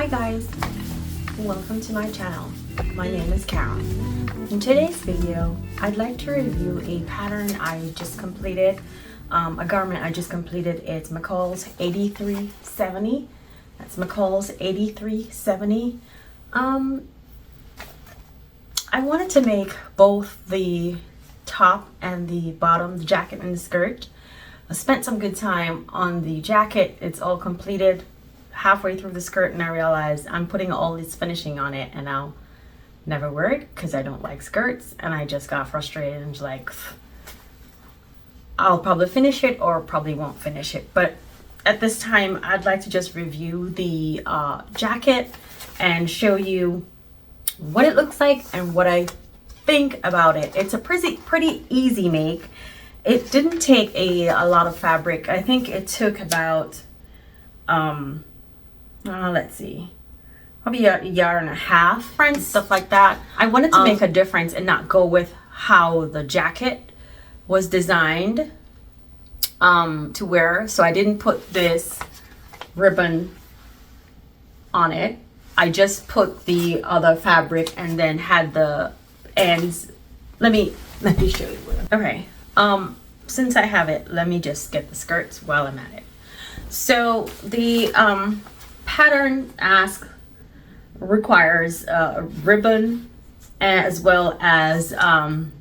Hi guys, welcome to my channel. My name is Karen. In today's video, I'd like to review a pattern I just completed, a garment I just completed. It's McCall's 8370. That's McCall's 8370. I wanted to make both the top and the bottom, the jacket and the skirt. I spent some good time on the jacket. It's all completed. Halfway through the skirt and I realized I'm putting all this finishing on it and I'll never wear it because I don't like skirts, and I just got frustrated and was like, I'll probably finish it or probably won't finish it. But at this time I'd like to just review the jacket and show you what it looks like and what I think about it. It's a pretty easy make. It didn't take a lot of fabric. I think it took about let's see, probably a yard and a half and stuff like that. I wanted to make a difference and not go with how the jacket was designed to wear, so I didn't put this ribbon on it. I just put the other fabric and then had the ends. Let me show you. Okay, since I have it, let me just get the skirts while I'm at it. So the pattern requires a ribbon as well as some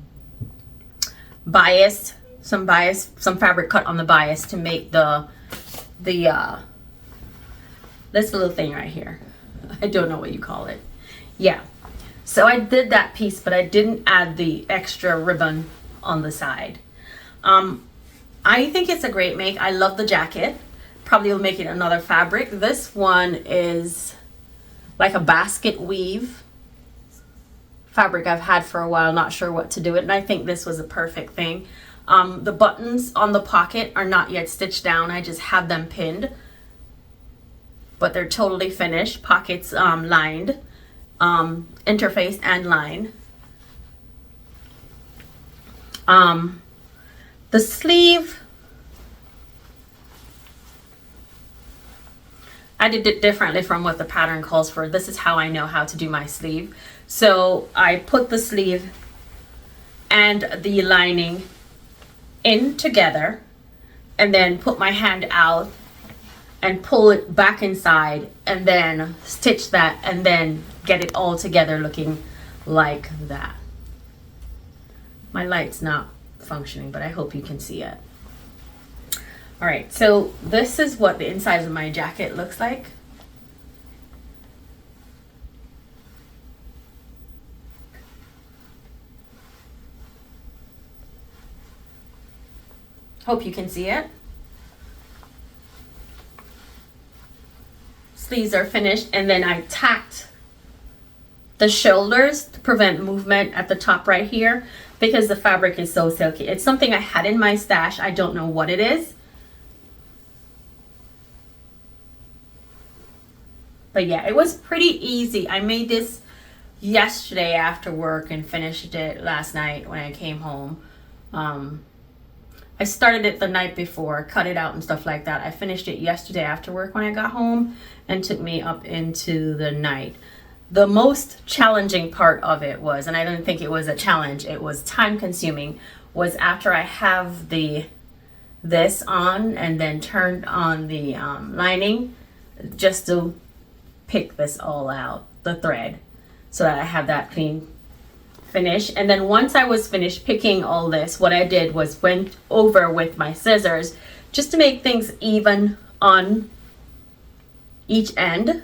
fabric cut on the bias to make this little thing right here. I don't know what you call it. Yeah, so I did that piece, but I didn't add the extra ribbon on the side. I think it's a great make. I love the jacket. Probably will make it another fabric. This one is like a basket weave fabric I've had for a while, not sure what to do with it, and I think this was a perfect thing. The buttons on the pocket are not yet stitched down. I just have them pinned, but they're totally finished. Pockets lined, interface and line. The sleeve, I did it differently from what the pattern calls for. This is how I know how to do my sleeve. So I put the sleeve and the lining in together and then put my hand out and pull it back inside and then stitch that and then get it all together looking like that. My light's not functioning, but I hope you can see it. All right, so this is what the inside of my jacket looks like. Hope you can see it. Sleeves are finished, and then I tacked the shoulders to prevent movement at the top right here because the fabric is so silky. It's something I had in my stash. I don't know what it is. But yeah, it was pretty easy. I made this yesterday after work and finished it last night when I came home. I started it the night before, cut it out and stuff like that. I finished it yesterday after work when I got home and took me up into the night. The most challenging part of it was, and I didn't think it was a challenge, it was time consuming, was after I have this on and then turned on the lining, just to pick this all out, the thread, so that I have that clean finish. And then once I was finished picking all this, what I did was went over with my scissors just to make things even on each end.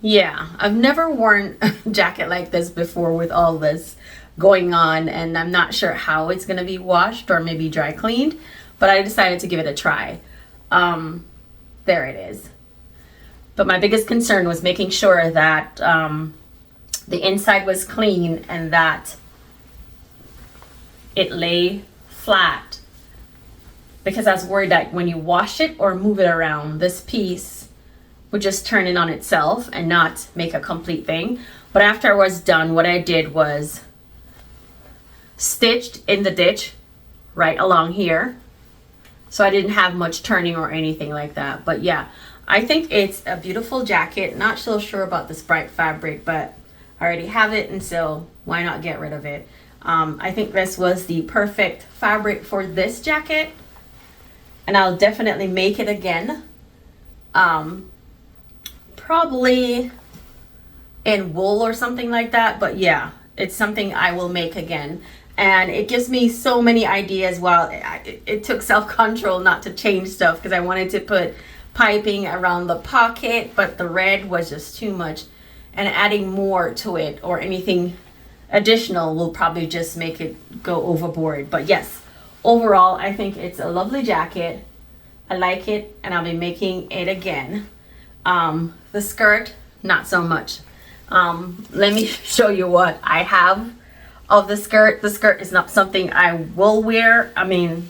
Yeah, I've never worn a jacket like this before with all this going on, and I'm not sure how it's going to be washed or maybe dry cleaned, but I decided to give it a try. There it is. But my biggest concern was making sure that the inside was clean and that it lay flat, because I was worried that when you wash it or move it around, this piece would just turn in on itself and not make a complete thing. But after I was done, what I did was stitched in the ditch right along here so I didn't have much turning or anything like that. But yeah, I think it's a beautiful jacket. Not so sure about this bright fabric, but I already have it, and so why not get rid of it? I think this was the perfect fabric for this jacket, and I'll definitely make it again. Probably in wool or something like that, but yeah, it's something I will make again. And it gives me so many ideas. While it took self-control not to change stuff, because I wanted to put piping around the pocket, but the red was just too much, and adding more to it or anything additional will probably just make it go overboard. But yes, overall I think it's a lovely jacket. I like it, and I'll be making it again. The skirt, not so much. Let me show you what I have of the skirt. The skirt is not something I will wear. I mean,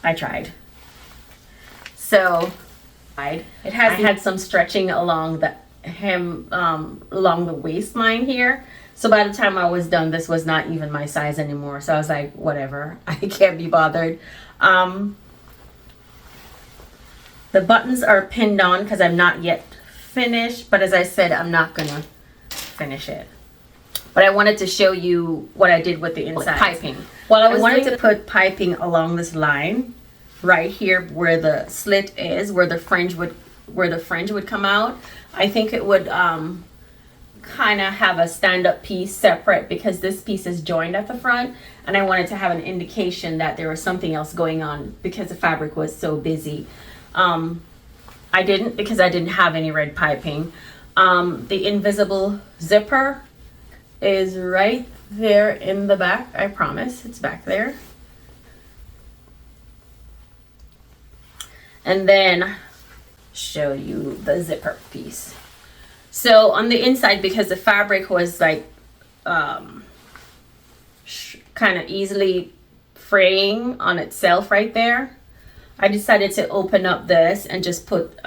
I tried. So it had some stretching along the hem, along the waistline here. So by the time I was done, this was not even my size anymore. So I was like, whatever, I can't be bothered. The buttons are pinned on because I'm not yet finished, but as I said, I'm not gonna finish it. But I wanted to show you what I did with the inside piping. Well, I wanted to put piping along this line right here where the slit is, where the fringe would come out. I think it would kind of have a stand-up piece separate, because this piece is joined at the front, and I wanted to have an indication that there was something else going on because the fabric was so busy. I didn't, because I didn't have any red piping. The invisible zipper is right there in the back. I promise it's back there. And then show you the zipper piece. So on the inside, because the fabric was like kind of easily fraying on itself right there, I decided to open up this and just put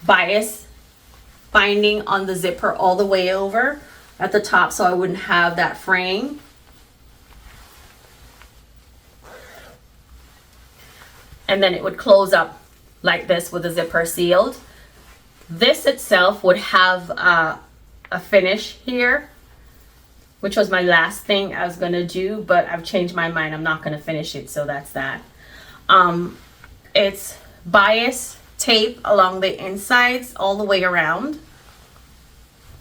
bias binding on the zipper all the way over at the top, so I wouldn't have that fraying. And then it would close up like this with the zipper sealed. This itself would have a finish here, which was my last thing I was gonna do, but I've changed my mind. I'm not gonna finish it, so that's that. It's bias tape along the insides all the way around.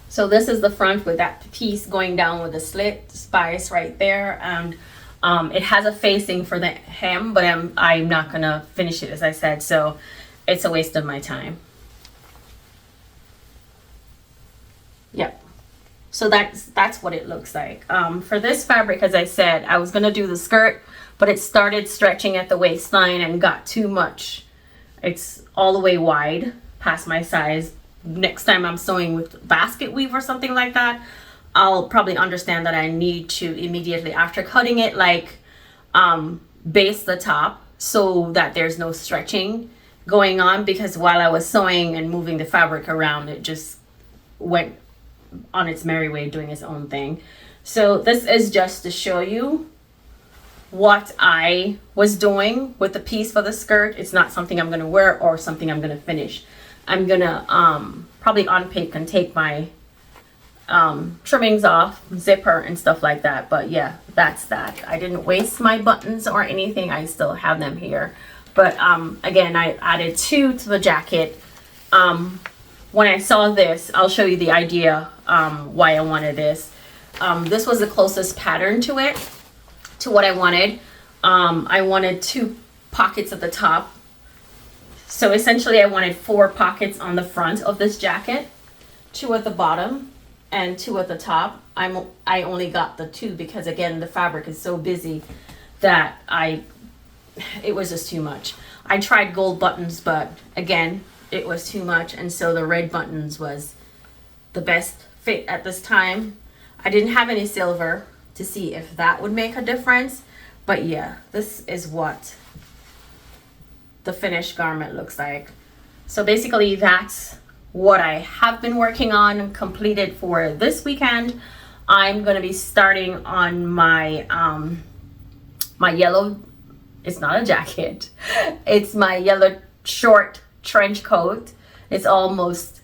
So this is the front with that piece going down with the slit, bias right there, and it has a facing for the hem, but I'm not gonna finish it, as I said, so it's a waste of my time. Yep. So that's what it looks like. For this fabric, as I said, I was gonna do the skirt, but it started stretching at the waistline and got too much. It's all the way wide past my size. Next time I'm sewing with basket weave or something like that, I'll probably understand that I need to immediately after cutting it, like base the top so that there's no stretching going on, because while I was sewing and moving the fabric around, it just went on its merry way doing its own thing. So this is just to show you what I was doing with the piece for the skirt. It's not something I'm gonna wear or something I'm gonna finish. I'm gonna probably unpick and take my trimmings off, zipper and stuff like that. But yeah, that's that. I didn't waste my buttons or anything. I still have them here. But again, I added 2 to the jacket. When I saw this, I'll show you the idea why I wanted this. This was the closest pattern to it, to what I wanted. I wanted 2 pockets at the top. So essentially I wanted 4 pockets on the front of this jacket, 2 at the bottom and 2 at the top. I only got the 2 because, again, the fabric is so busy that it was just too much. I tried gold buttons, but again, it was too much, and so the red buttons was the best fit at this time. I didn't have any silver to see if that would make a difference, but yeah, this is what the finished garment looks like. So basically that's what I have been working on, completed for this weekend. I'm going to be starting on my my yellow, it's not a jacket, it's my yellow short trench coat. It's almost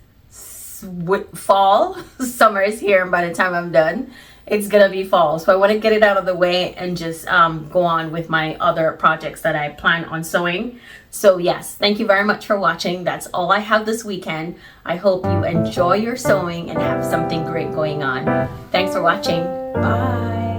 fall. Summer is here, and by the time I'm done, it's gonna be fall. So I want to get it out of the way and just go on with my other projects that I plan on sewing. So yes, thank you very much for watching. That's all I have this weekend. I hope you enjoy your sewing and have something great going on. Thanks for watching. Bye.